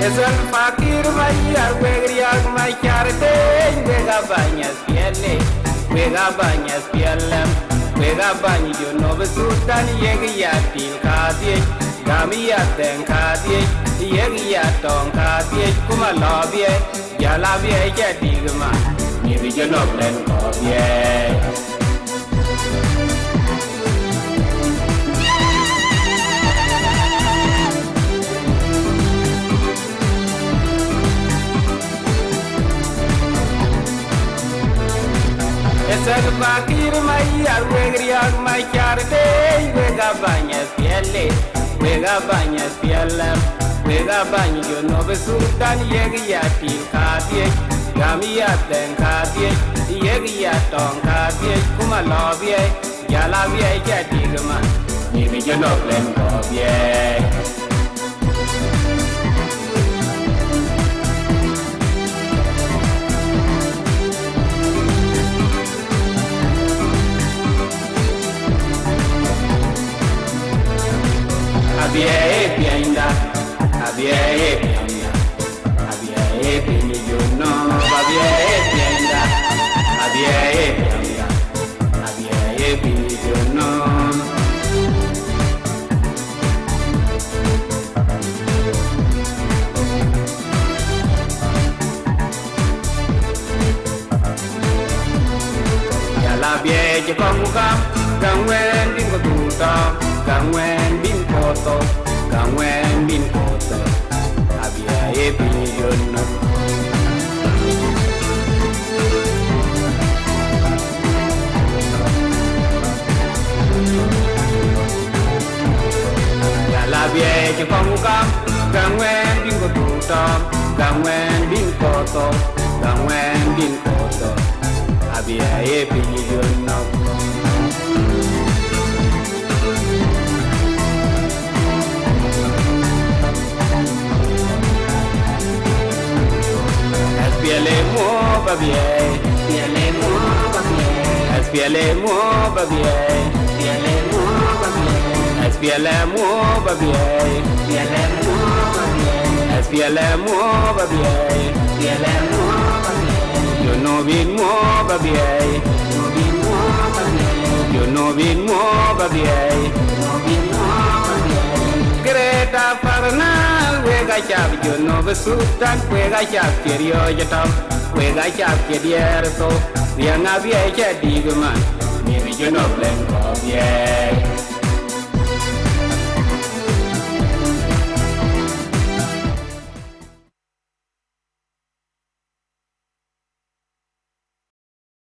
Esan fakir maya wegriak macharte wega banyas pielle wega banyas piellem wega banyi yo no besutan yegi yatil kadie gami yaten kadie yegi yaton kadie kuma lobie ya labie jadigma ni bi yo no len kobie Esan fakir maya wegriak macharte wega banyas pielle wega banyas piellem wega banyi yo no besutan yegi yatil kadie gami yaten kadie yegi yaton kadie kuma lobie ya labie jadigma ni bi yo no len kobie Abie pienda, abie pienda, abie pini yo no, abie pienda, abie pienda, abie pini yo no. Ya la bie je kongukam, kangwen bingo tuta, kangwen bingo Koto, kangwen bin koto, abia epiyon. Ya labie jepangukam, kangwen bin koto, kangwen bin koto, kangwen bin koto, abia epiyon. Espialemo babie, espialemo babie, espialemo babie, espialemo babie, espialemo babie, espialemo babie, espialemo babie, espialemo babie. Yo no vin mo babie, no vin mo babie, yo no vin mo babie, no vin mo babie. Greta Farnal wega chap yo no besutan wega chap kerio jatam wega chap kedierto yang abie jadigman ni bi yo no len kobie